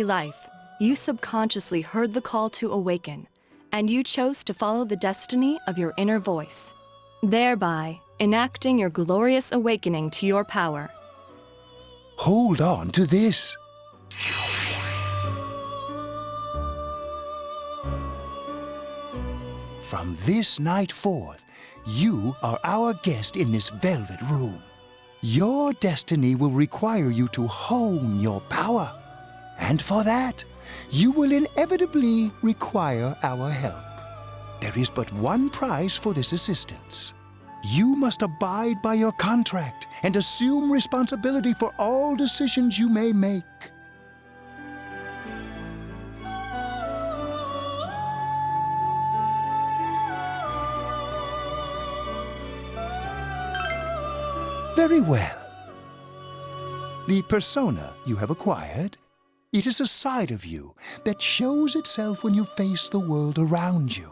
life, you subconsciously heard the call to awaken, and you chose to follow the destiny of your inner voice, thereby enacting your glorious awakening to your power. Hold on to this. From this night forth, you are our guest in this velvet room. Your destiny will require you to hone your power. And for that, you will inevitably require our help. There is but one price for this assistance. You must abide by your contract and assume responsibility for all decisions you may make. Very well. The persona you have acquired, it is a side of you that shows itself when you face the world around you.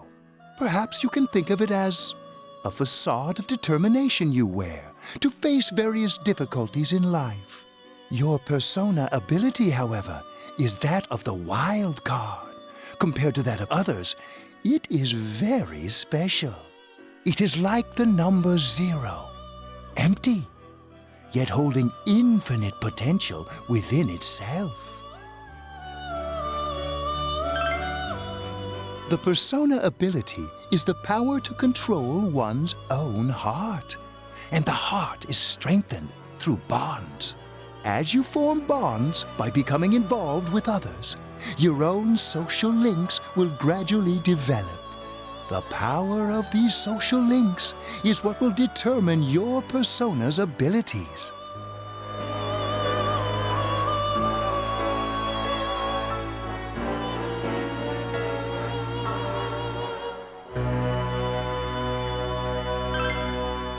Perhaps you can think of it as a facade of determination you wear to face various difficulties in life. Your persona ability, however, is that of the wild card. Compared to that of others, it is very special. It is like the number 0, empty, yet holding infinite potential within itself. The persona ability is the power to control one's own heart, and the heart is strengthened through bonds. As you form bonds by becoming involved with others, your own social links will gradually develop. The power of these social links is what will determine your persona's abilities.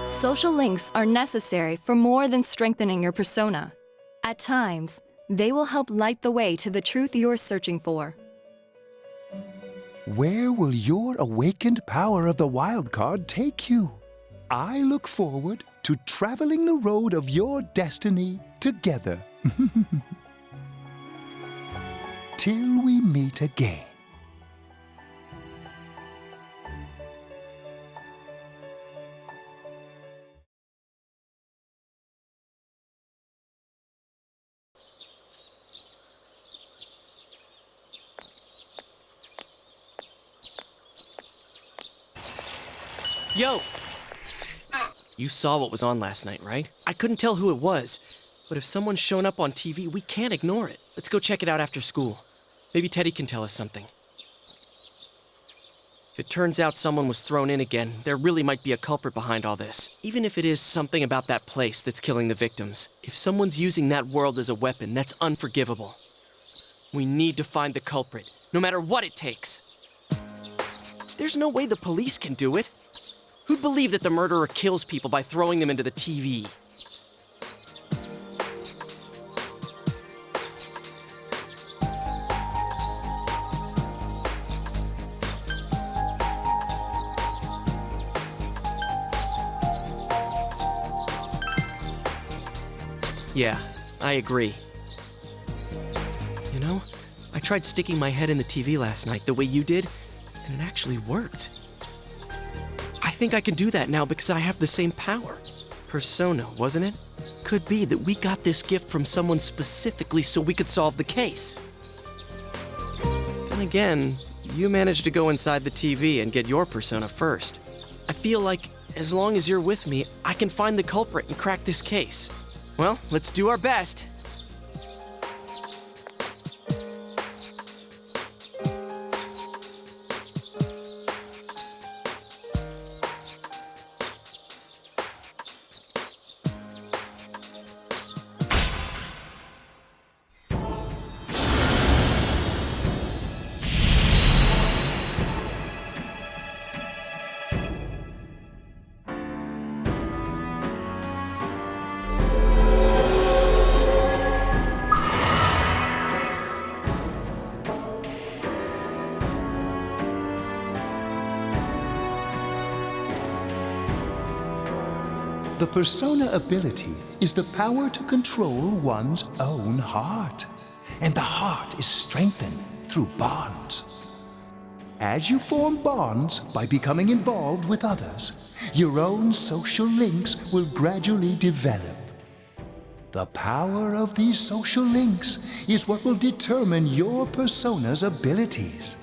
Social links are necessary for more than strengthening your persona. At times, they will help light the way to the truth you're searching for. Where will your awakened power of the wild card take you? I look forward to traveling the road of your destiny together. Till we meet again. Yo! You saw what was on last night, right? I couldn't tell who it was, but if someone's shown up on TV, we can't ignore it. Let's go check it out after school. Maybe Teddy can tell us something. If it turns out someone was thrown in again, there really might be a culprit behind all this. Even if it is something about that place that's killing the victims. If someone's using that world as a weapon, that's unforgivable. We need to find the culprit, no matter what it takes. There's no way the police can do it. Who'd believe that the murderer kills people by throwing them into the TV? Yeah, I agree. You know, I tried sticking my head in the TV last night the way you did, and it actually worked. I think I can do that now because I have the same power. Persona, wasn't it? Could be that we got this gift from someone specifically so we could solve the case. And again, you managed to go inside the TV and get your persona first. I feel like as long as you're with me, I can find the culprit and crack this case. Well, let's do our best. The persona ability is the power to control one's own heart. and the heart is strengthened through bonds. As you form bonds by becoming involved with others, your own social links will gradually develop. The power of these social links is what will determine your persona's abilities.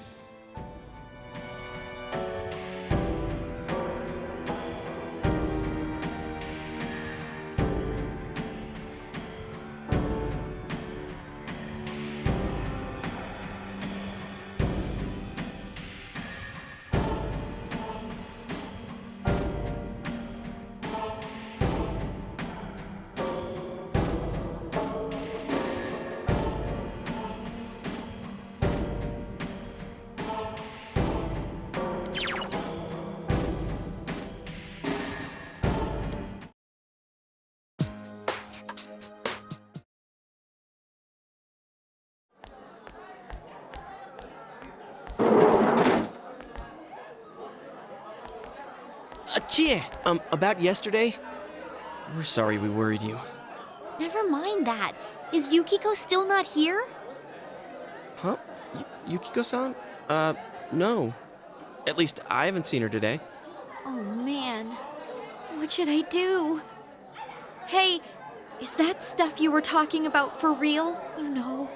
Chie, about yesterday? We're sorry we worried you. Never mind that. Is Yukiko still not here? Huh? Yukiko-san? No. At least I haven't seen her today. Oh man. What should I do? Hey, is that stuff you were talking about for real? You know,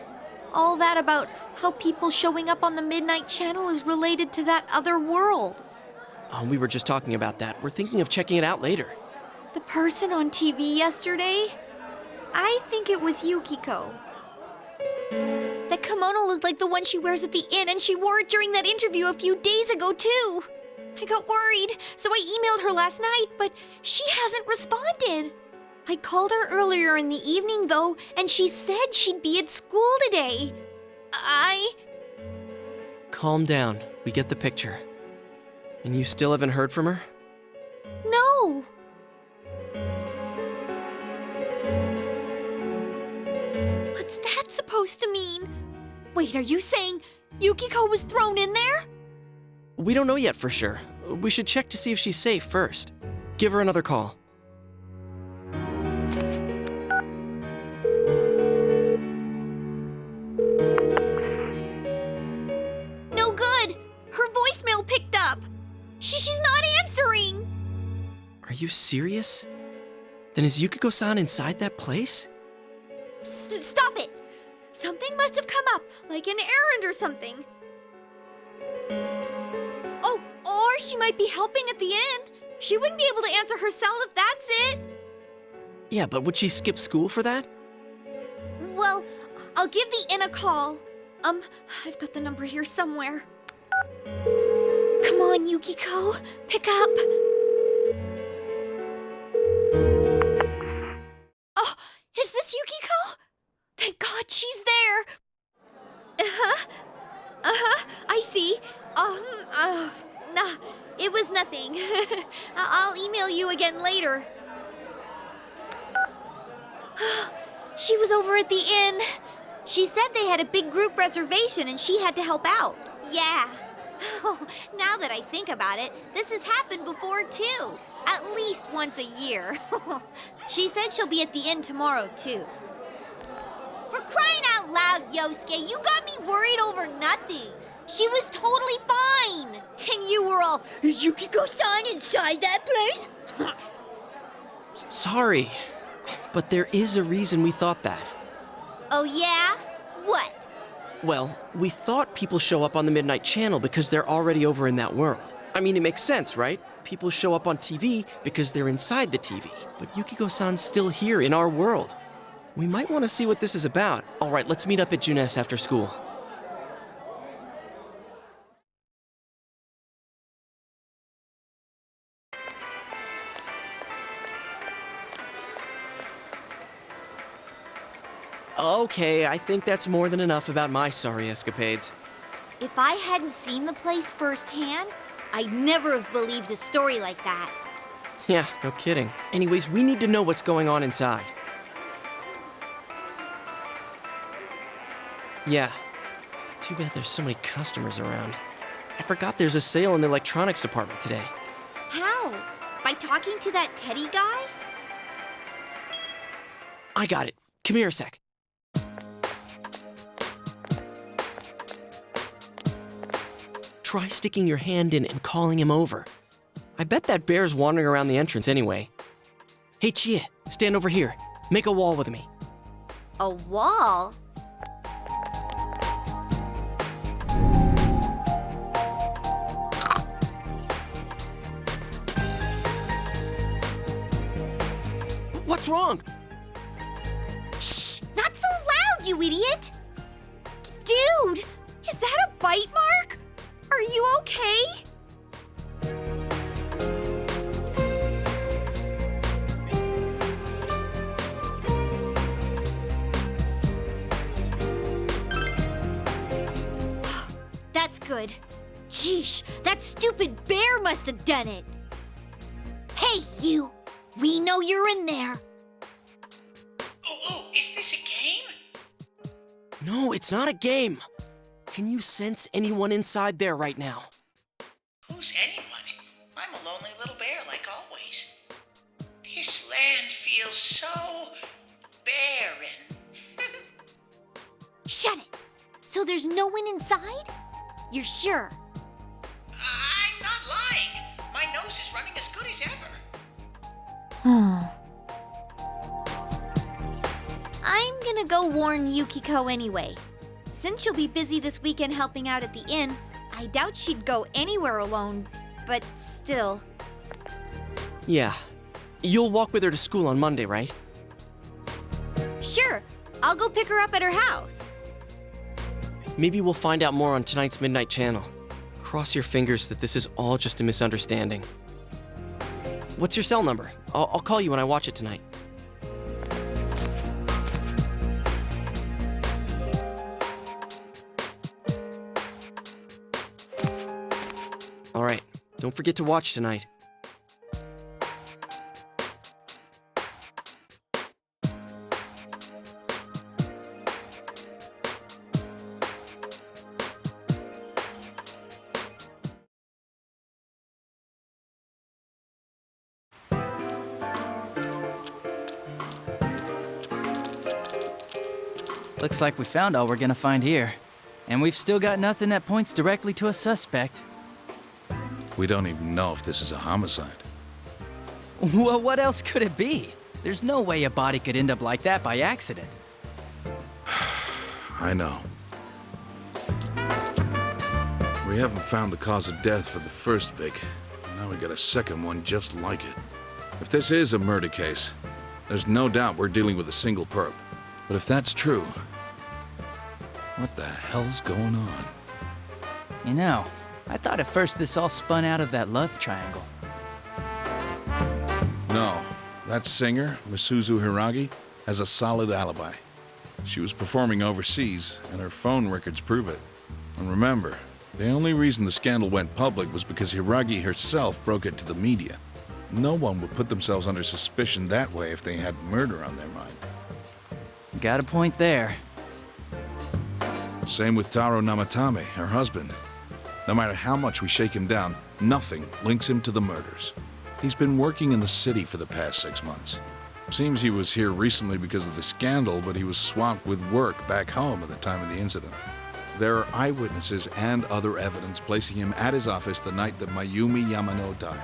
all that about how people showing up on the Midnight Channel is related to that other world. Oh, we were just talking about that. We're thinking of checking it out later. The person on TV yesterday? I think it was Yukiko. That kimono looked like the one she wears at the inn, and she wore it during that interview a few days ago, too. I got worried, so I emailed her last night, but she hasn't responded. I called her earlier in the evening, though, and she said she'd be at school today. Calm down. We get the picture. And you still haven't heard from her? No. What's that supposed to mean? Wait, are you saying Yukiko was thrown in there? We don't know yet for sure. We should check to see if she's safe first. Give her another call. No good. Her voicemail picked up. She's not answering. Are you serious? Then is Yukiko-san inside that place? Stop it. Something must have come up, like an errand or something. Oh, or she might be helping at the inn. She wouldn't be able to answer herself if that's it. Yeah, but would she skip school for that? Well, I'll give the inn a call. I've got the number here somewhere. Come on, Yukiko. Pick up. Oh, is this Yukiko? Thank God she's there. I see. Nah, it was nothing. I'll email you again later. She was over at the inn. She said they had a big group reservation and she had to help out. Yeah. Now that I think about it, this has happened before too. At least once a year. She said she'll be at the inn tomorrow too. For crying out loud, Yosuke, you got me worried over nothing. She was totally fine. And you were all, is Yukiko-san inside that place? Sorry, but there is a reason we thought that. Oh yeah? What? Well, we thought people show up on the Midnight Channel because they're already over in that world. I mean, it makes sense, right? People show up on TV because they're inside the TV. But Yukiko-san's still here in our world. We might want to see what this is about. All right, let's meet up at Junes after school. Okay, I think that's more than enough about my sorry escapades. If I hadn't seen the place firsthand, I'd never have believed a story like that. Yeah, no kidding. Anyways, we need to know what's going on inside. Yeah. Too bad there's so many customers around. I forgot there's a sale in the electronics department today. How? By talking to that Teddy guy? I got it. Come here a sec. try sticking your hand in and calling him over. I bet that bear's wandering around the entrance anyway. Hey, Chia, stand over here. Make a wall with me. A wall? What's wrong? Shh! Not so loud, you idiot! Dude, is that a bite mark? Are you okay? That's good. Sheesh, that stupid bear must have done it. Hey, you! We know you're in there. Oh, is this a game? No, it's not a game. Can you sense anyone inside there right now? Who's anyone? I'm a lonely little bear like always. This land feels so barren. Shut it! So there's no one inside? You're sure? I'm not lying. My nose is running as good as ever. I'm gonna go warn Yukiko anyway. Since she'll be busy this weekend helping out at the inn, I doubt she'd go anywhere alone, but still. Yeah. You'll walk with her to school on Monday, right? Sure, I'll go pick her up at her house. Maybe we'll find out more on tonight's Midnight Channel. Cross your fingers that this is all just a misunderstanding. What's your cell number? I'll call you when I watch it tonight. All right, don't forget to watch tonight. Looks like we found all we're gonna find here. And we've still got nothing that points directly to a suspect. We don't even know if this is a homicide. Well, what else could it be? There's no way a body could end up like that by accident. I know. We haven't found the cause of death for the first Vic. Now we got a second one just like it. If this is a murder case, there's no doubt we're dealing with a single perp. But if that's true, what the hell's going on? You know, I thought at first this all spun out of that love triangle. No, that singer, Misuzu Hiragi, has a solid alibi. She was performing overseas, and her phone records prove it. And remember, the only reason the scandal went public was because Hiragi herself broke it to the media. No one would put themselves under suspicion that way if they had murder on their mind. Got a point there. Same with Taro Namatame, her husband. No matter how much we shake him down, nothing links him to the murders. He's been working in the city for the past 6 months. Seems he was here recently because of the scandal, but he was swamped with work back home at the time of the incident. There are eyewitnesses and other evidence placing him at his office the night that Mayumi Yamano died.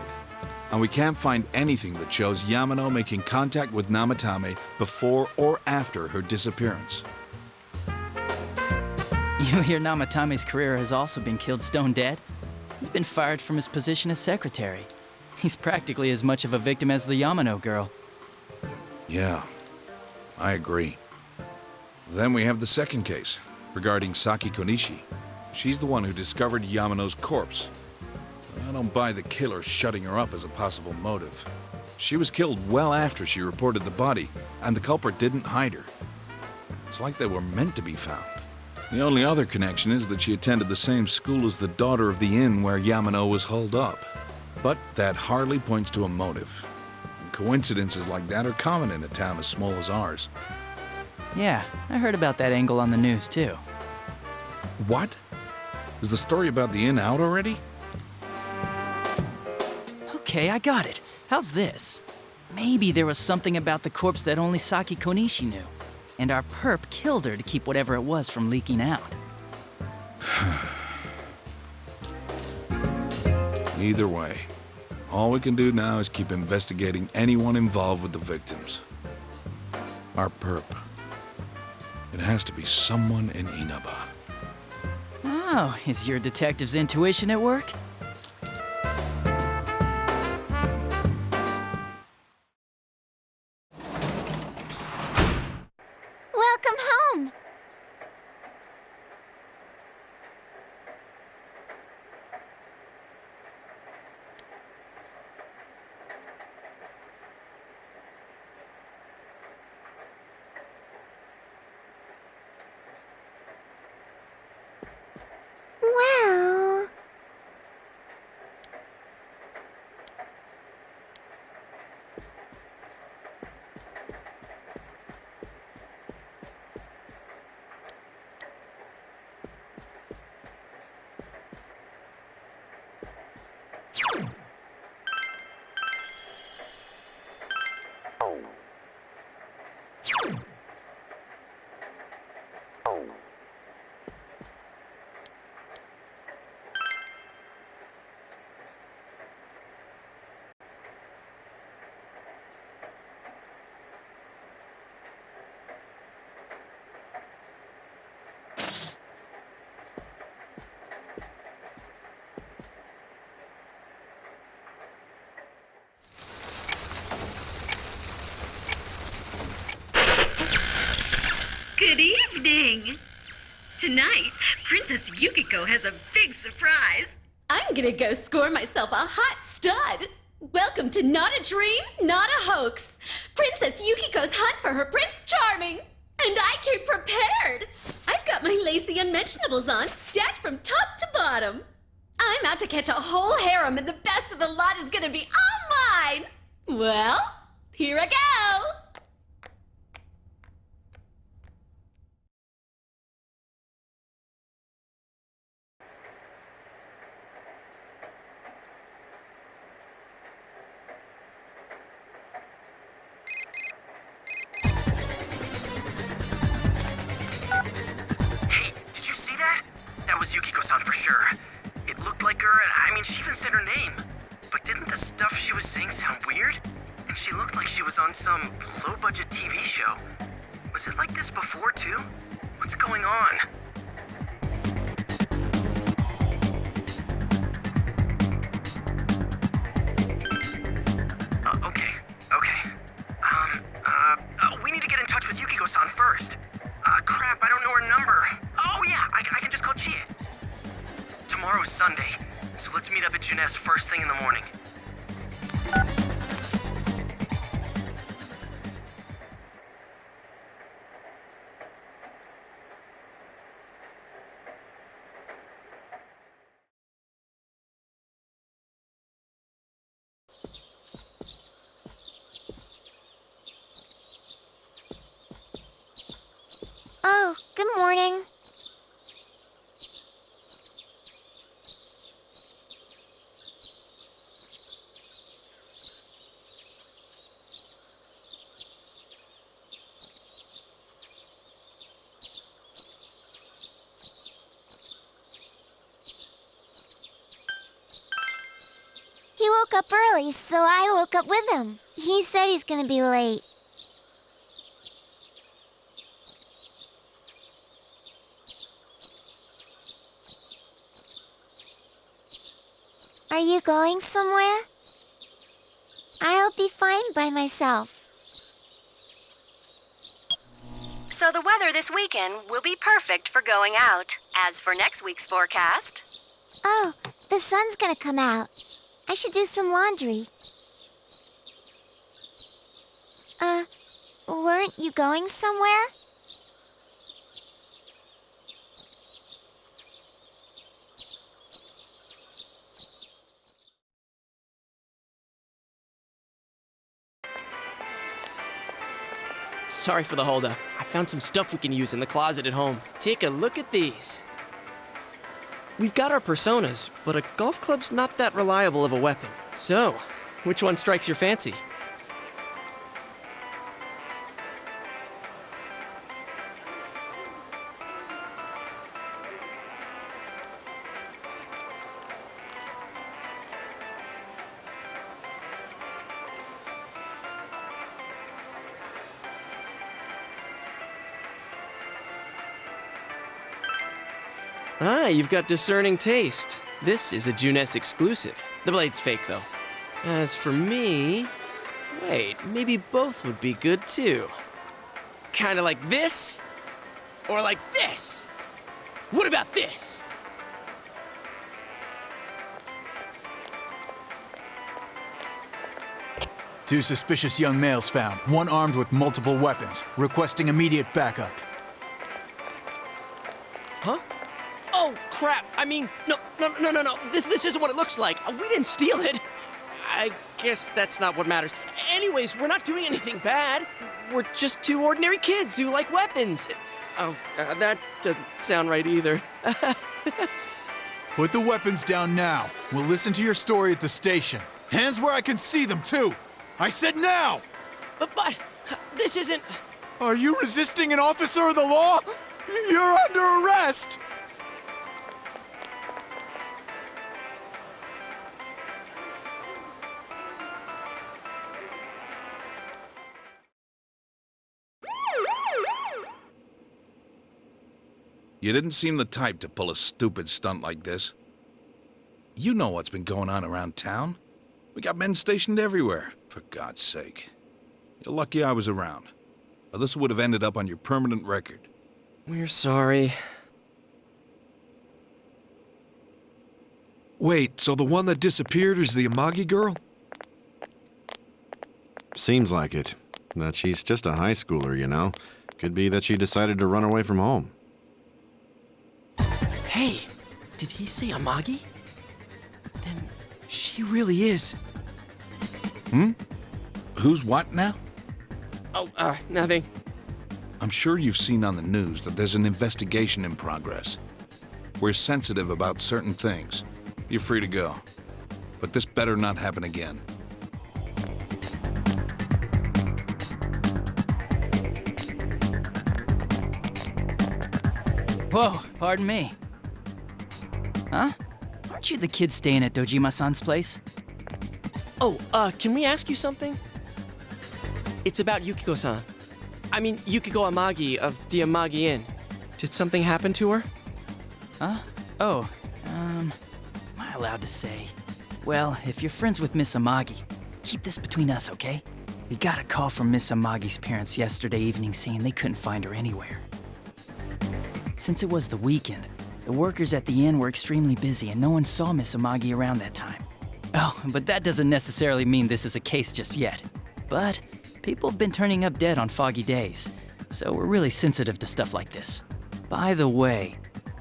And we can't find anything that shows Yamano making contact with Namatame before or after her disappearance. You hear Namatame's career has also been killed stone dead? He's been fired from his position as secretary. He's practically as much of a victim as the Yamano girl. Yeah, I agree. Then we have the second case, regarding Saki Konishi. She's the one who discovered Yamano's corpse. I don't buy the killer shutting her up as a possible motive. She was killed well after she reported the body, and the culprit didn't hide her. It's like they were meant to be found. The only other connection is that she attended the same school as the daughter of the inn where Yamano was holed up. But that hardly points to a motive. And coincidences like that are common in a town as small as ours. Yeah, I heard about that angle on the news too. What? Is the story about the inn out already? Okay, I got it. How's this? Maybe there was something about the corpse that only Saki Konishi knew, and our perp killed her to keep whatever it was from leaking out. Either way, all we can do now is keep investigating anyone involved with the victims. Our perp. It has to be someone in Inaba. Oh, is your detective's intuition at work? Welcome home. Well... Good evening! Tonight, Princess Yukiko has a big surprise. I'm gonna go score myself a hot stud. Welcome to Not a Dream, Not a Hoax. Princess Yukiko's hunt for her Prince Charming. And I came prepared. I've got my lacy unmentionables on, stacked from top to bottom. I'm out to catch a whole harem, and the best of the lot is gonna be all mine. Well, here I go. That was Yukiko-san for sure. It looked like her, and I mean, she even said her name. But didn't the stuff she was saying sound weird? And she looked like she was on some low-budget TV show. Was it like this before, too? What's going on? Okay. We need to get in touch with Yukiko-san first. Crap, I don't know her number. Oh yeah, I can just call Chie. Tomorrow's Sunday, so let's meet up at Jeunesse first thing in the morning. Oh, good morning. He woke up early, so I woke up with him. He said he's gonna be late. Are you going somewhere? I'll be fine by myself. So the weather this weekend will be perfect for going out. As for next week's forecast... Oh, the sun's gonna come out. I should do some laundry. Weren't you going somewhere? Sorry for the holdup. I found some stuff we can use in the closet at home. Take a look at these. We've got our personas, but a golf club's not that reliable of a weapon. So, which one strikes your fancy? Ah, you've got discerning taste. This is a Junes exclusive. The blade's fake, though. As for me... Wait, maybe both would be good, too. Kinda like this? Or like this? What about this? Two suspicious young males found, one armed with multiple weapons, requesting immediate backup. Huh? Oh, crap. I mean, no. This isn't what it looks like. We didn't steal it. I guess that's not what matters. Anyways, we're not doing anything bad. We're just two ordinary kids who like weapons. Oh, that doesn't sound right either. Put the weapons down now. We'll listen to your story at the station. Hands where I can see them, too. I said now! But this isn't... Are you resisting an officer of the law? You're under arrest! You didn't seem the type to pull a stupid stunt like this. You know what's been going on around town. We got men stationed everywhere, for God's sake. You're lucky I was around. Or this would have ended up on your permanent record. We're sorry. Wait, so the one that disappeared is the Amagi girl? Seems like it. That she's just a high schooler, you know. Could be that she decided to run away from home. Hey, did he say Amagi? Then she really is. Who's what now? Oh, nothing. I'm sure you've seen on the news that there's an investigation in progress. We're sensitive about certain things. You're free to go. But this better not happen again. Whoa, pardon me. Huh? Aren't you the kid staying at Dojima-san's place? Oh, can we ask you something? It's about Yukiko-san. I mean, Yukiko Amagi of the Amagi Inn. Did something happen to her? Huh? Oh, am I allowed to say? Well, if you're friends with Miss Amagi, keep this between us, okay? We got a call from Miss Amagi's parents yesterday evening saying they couldn't find her anywhere. Since it was the weekend, the workers at the inn were extremely busy and no one saw Miss Amagi around that time. Oh, but that doesn't necessarily mean this is a case just yet. But people have been turning up dead on foggy days, so we're really sensitive to stuff like this. By the way,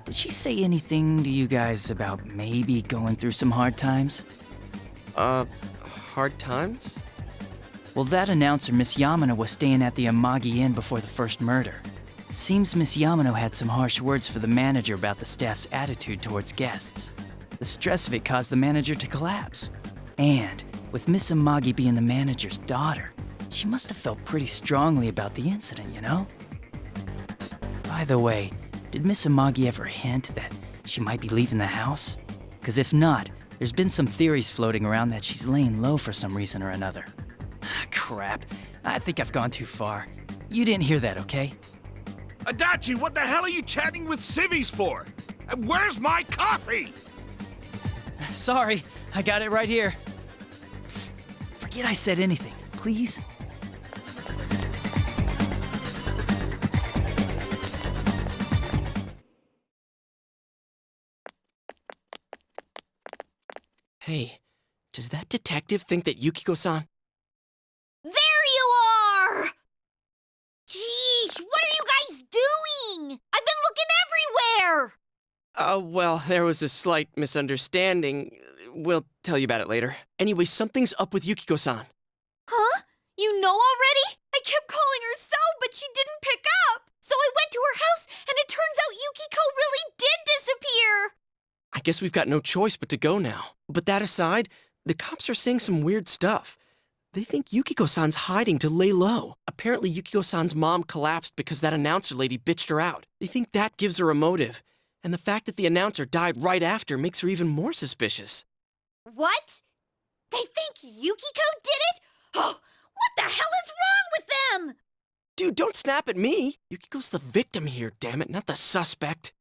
did she say anything to you guys about maybe going through some hard times? Hard times? Well, that announcer, Miss Yamano, was staying at the Amagi Inn before the first murder. Seems Miss Yamano had some harsh words for the manager about the staff's attitude towards guests. The stress of it caused the manager to collapse. And with Miss Amagi being the manager's daughter, she must have felt pretty strongly about the incident, you know? By the way, did Miss Amagi ever hint that she might be leaving the house? 'Cause if not, there's been some theories floating around that she's laying low for some reason or another. Crap, I think I've gone too far. You didn't hear that, okay? Adachi, what the hell are you chatting with civvies for? And where's my coffee? Sorry, I got it right here. Psst, forget I said anything, please. Hey, does that detective think that Yukiko-san... There you are! Jeez, what are you guys doing? I've been looking everywhere! Well, there was a slight misunderstanding. We'll tell you about it later. Anyway, something's up with Yukiko-san. Huh? You know already? I kept calling her so, but she didn't pick up. So I went to her house, and it turns out Yukiko really did disappear. I guess we've got no choice but to go now. But that aside, the cops are saying some weird stuff. They think Yukiko-san's hiding to lay low. Apparently, Yukiko-san's mom collapsed because that announcer lady bitched her out. They think that gives her a motive. And the fact that the announcer died right after makes her even more suspicious. What? They think Yukiko did it? Oh, what the hell is wrong with them? Dude, don't snap at me. Yukiko's the victim here, damn it, not the suspect.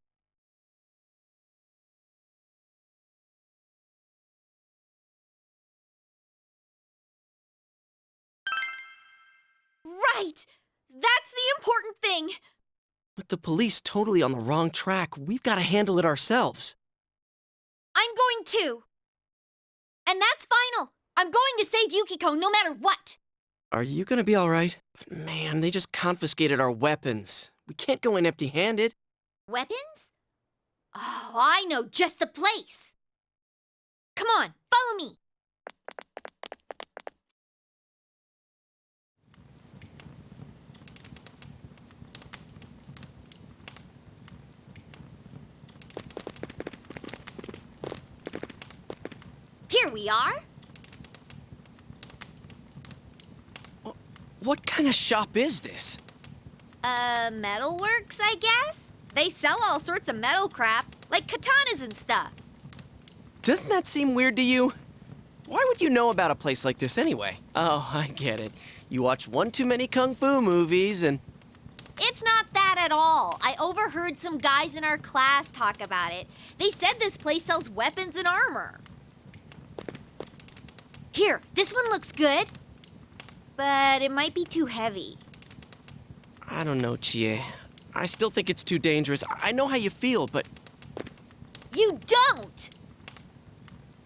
right! That's the important thing! With the police totally on the wrong track, we've got to handle it ourselves. I'm going to! And that's final! I'm going to save Yukiko no matter what! Are you gonna be alright? But man, they just confiscated our weapons. We can't go in empty-handed. Weapons? Oh, I know just the place! Come on, follow me! Here we are. What kind of shop is this? Metalworks, I guess? They sell all sorts of metal crap, like katanas and stuff. Doesn't that seem weird to you? Why would you know about a place like this anyway? Oh, I get it. You watch one too many kung fu movies and... It's not that at all. I overheard some guys in our class talk about it. They said this place sells weapons and armor. Here, this one looks good. But it might be too heavy. I don't know, Chie. I still think it's too dangerous. I know how you feel, but... You don't!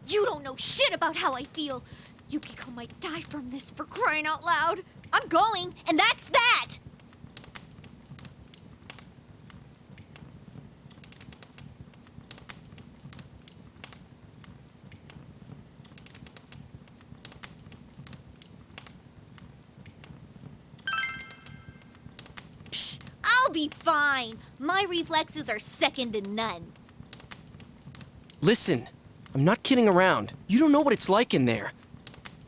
You don't know shit about how I feel. Yukiko might die from this, for crying out loud. I'm going, and that's that! Psh, I'll be fine. My reflexes are second to none. Listen, I'm not kidding around. You don't know what it's like in there.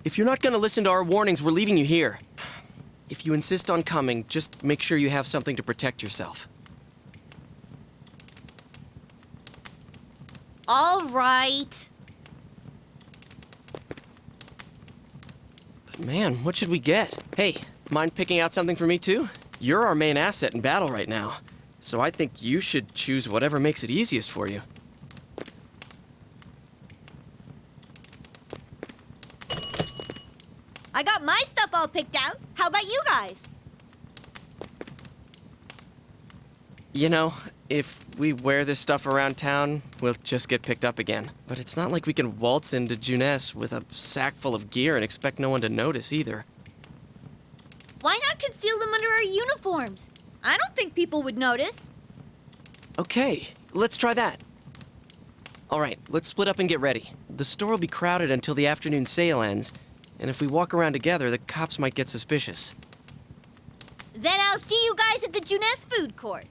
If you're not gonna listen to our warnings, we're leaving you here. If you insist on coming, just make sure you have something to protect yourself. All right. But man, what should we get? Hey, mind picking out something for me too? You're our main asset in battle right now, so I think you should choose whatever makes it easiest for you. I got my stuff all picked out. How about you guys? You know, if we wear this stuff around town, we'll just get picked up again. But it's not like we can waltz into Junes with a sack full of gear and expect no one to notice either. Why not conceal them under our uniforms? I don't think people would notice. Okay, let's try that. All right, let's split up and get ready. The store will be crowded until the afternoon sale ends, and if we walk around together, the cops might get suspicious. Then I'll see you guys at the Junes food court.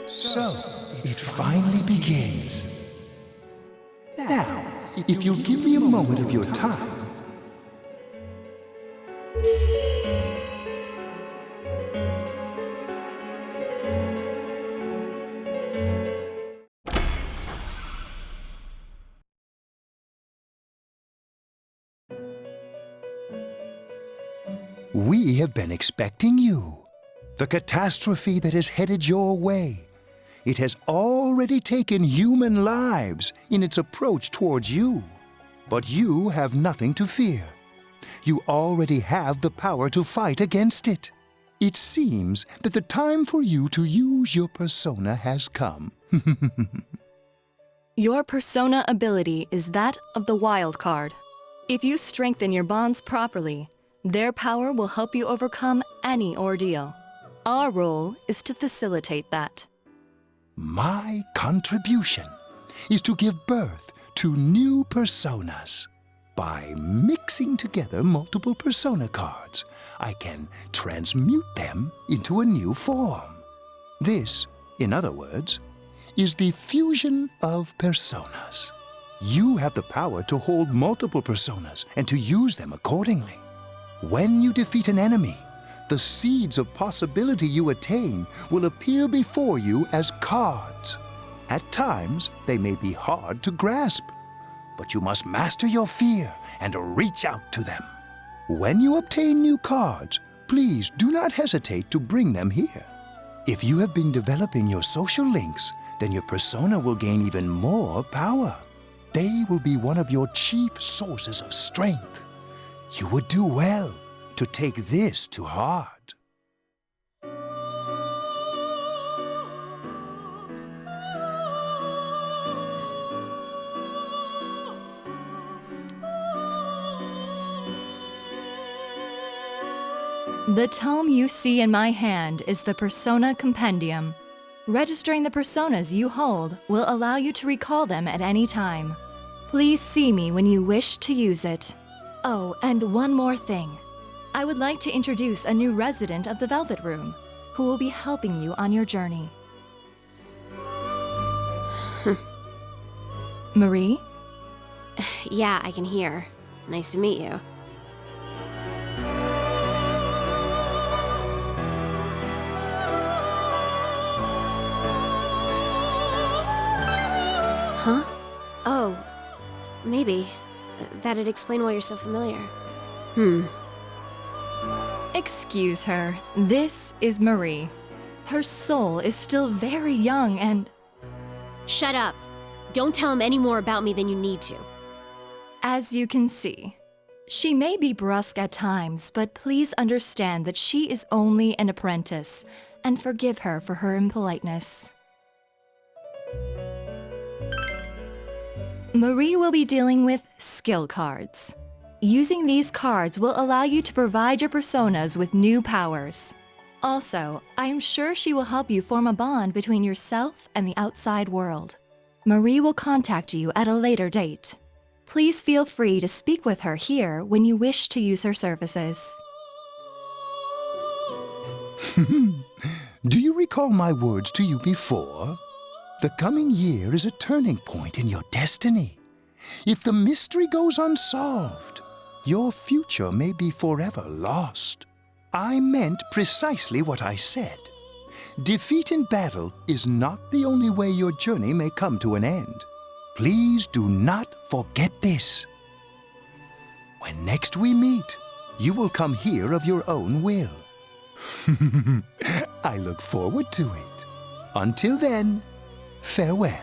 So, it finally begins. Now, if you'll give me a moment of your time. We have been expecting you. The catastrophe that is headed your way. It has already taken human lives in its approach towards you. But you have nothing to fear. You already have the power to fight against it. It seems that the time for you to use your persona has come. Your persona ability is that of the wild card. If you strengthen your bonds properly, their power will help you overcome any ordeal. Our role is to facilitate that. My contribution is to give birth to new personas. By mixing together multiple persona cards, I can transmute them into a new form. This, in other words, is the fusion of personas. You have the power to hold multiple personas and to use them accordingly. When you defeat an enemy, the seeds of possibility you attain will appear before you as cards. At times, they may be hard to grasp, but you must master your fear and reach out to them. When you obtain new cards, please do not hesitate to bring them here. If you have been developing your social links, then your persona will gain even more power. They will be one of your chief sources of strength. You would do well to take this to heart. The tome you see in my hand is the Persona Compendium. Registering the personas you hold will allow you to recall them at any time. Please see me when you wish to use it. Oh, and one more thing. I would like to introduce a new resident of the Velvet Room, who will be helping you on your journey. Marie? Yeah, I can hear. Nice to meet you. Huh? Oh, maybe. That'd explain why you're so familiar. Excuse her. This is Marie. Her soul is still very young and... Shut up. Don't tell him any more about me than you need to. As you can see, she may be brusque at times, but please understand that she is only an apprentice, and forgive her for her impoliteness. Marie will be dealing with skill cards. Using these cards will allow you to provide your personas with new powers. Also, I am sure she will help you form a bond between yourself and the outside world. Marie will contact you at a later date. Please feel free to speak with her here when you wish to use her services. Do you recall my words to you before? The coming year is a turning point in your destiny. If the mystery goes unsolved, your future may be forever lost. I meant precisely what I said. Defeat in battle is not the only way your journey may come to an end. Please do not forget this. When next we meet, you will come here of your own will. I look forward to it. Until then, farewell.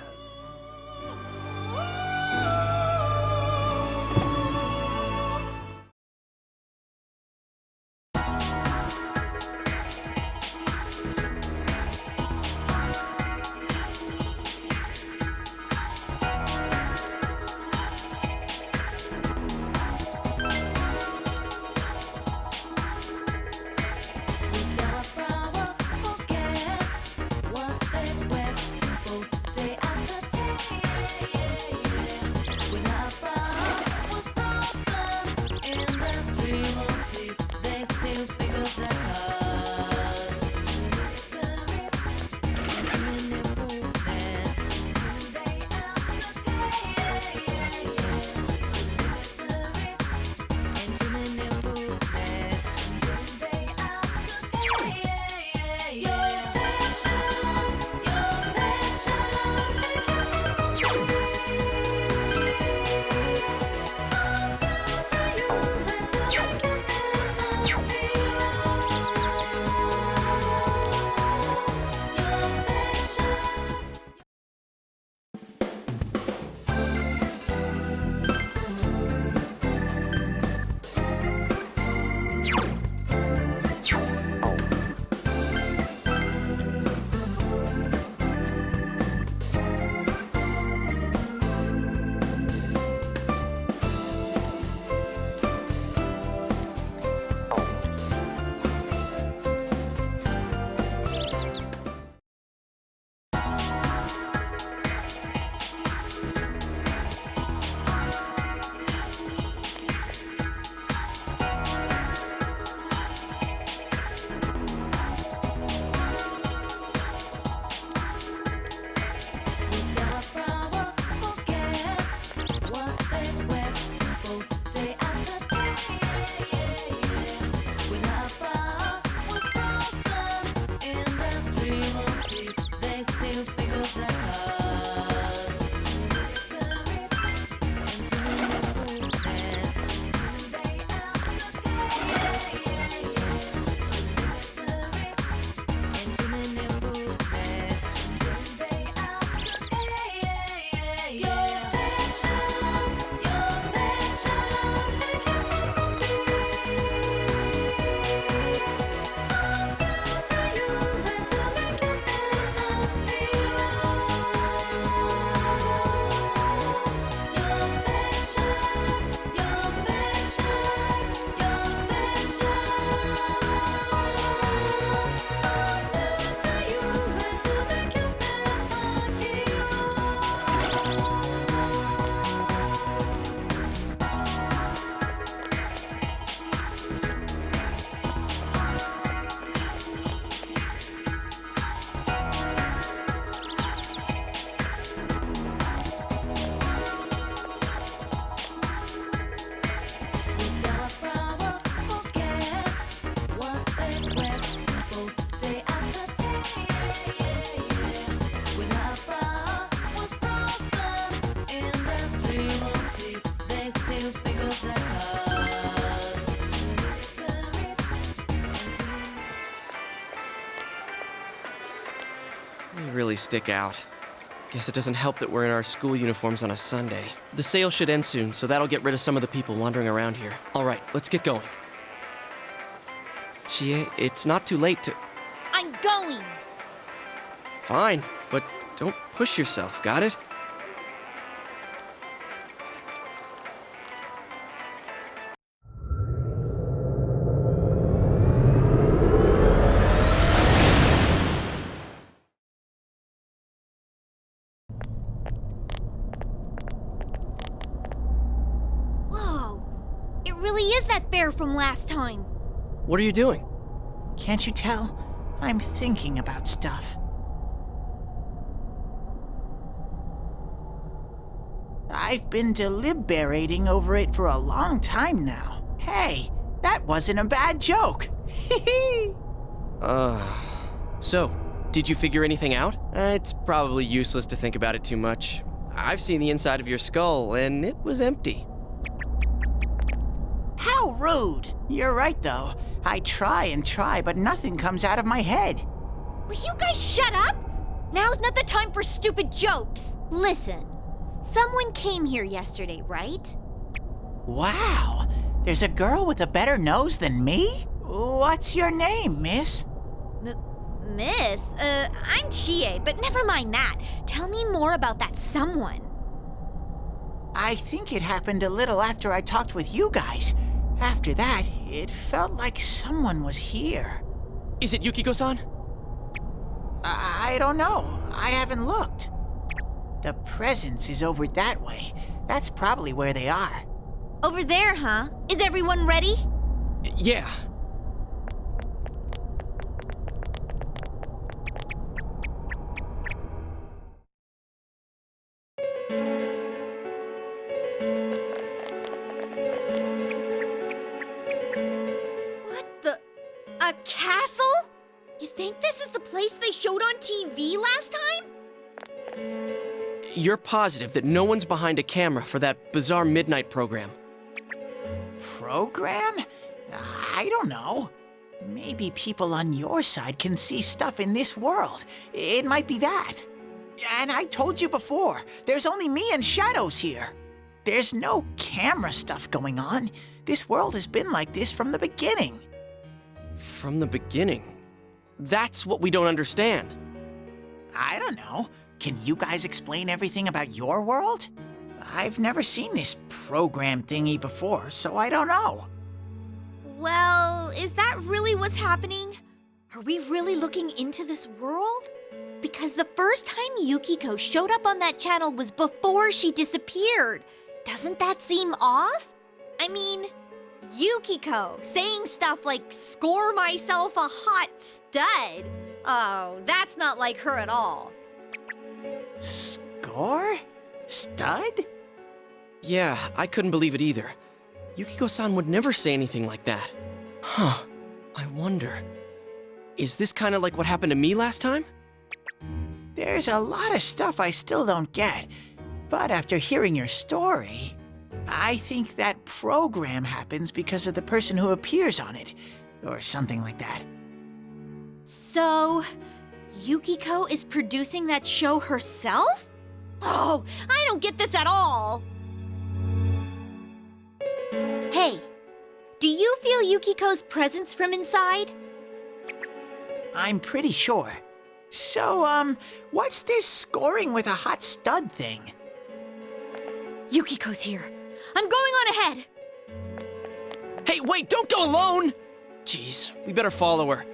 really stick out. Guess it doesn't help that we're in our school uniforms on a Sunday. The sale should end soon, so that'll get rid of some of the people wandering around here. All right, let's get going. Chie, it's not too late to... I'm going! Fine, but don't push yourself, got it? Whoa! It really is that bear from last time. What are you doing? Can't you tell? I'm thinking about stuff. I've been deliberating over it for a long time now. Hey, that wasn't a bad joke. So, did you figure anything out? It's probably useless to think about it too much. I've seen the inside of your skull, and it was empty. How rude! You're right, though. I try and try, but nothing comes out of my head. Will you guys shut up? Now's not the time for stupid jokes. Listen, someone came here yesterday, right? Wow, there's a girl with a better nose than me? What's your name, miss? Miss? I'm Chie, but never mind that. Tell me more about that someone. I think it happened a little after I talked with you guys. After that, it felt like someone was here. Is it Yukiko-san? I don't know. I haven't looked. The presence is over that way. That's probably where they are. Over there, huh? Is everyone ready? Yeah. A castle? You think this is the place they showed on TV last time? You're positive that no one's behind a camera for that bizarre midnight program? Program? I don't know. Maybe people on your side can see stuff in this world. It might be that. And I told you before, there's only me and Shadows here. There's no camera stuff going on. This world has been like this from the beginning. From the beginning? That's what we don't understand. I don't know. Can you guys explain everything about your world? I've never seen this program thingy before, so I don't know. Well, is that really what's happening? Are we really looking into this world? Because the first time Yukiko showed up on that channel was before she disappeared. Doesn't that seem off? I mean, Yukiko saying stuff like, "Score myself a hot stud." Oh, that's not like her at all. Score? Stud? Yeah, I couldn't believe it either. Yukiko-san would never say anything like that. Huh, I wonder. Is this kind of like what happened to me last time? There's a lot of stuff I still don't get, but after hearing your story, I think that program happens because of the person who appears on it, or something like that. So, Yukiko is producing that show herself? Oh, I don't get this at all! Hey, do you feel Yukiko's presence from inside? I'm pretty sure. So, what's this scoring with a hot stud thing? Yukiko's here. I'm going on ahead. Hey, wait, don't go alone! Jeez, we better follow her.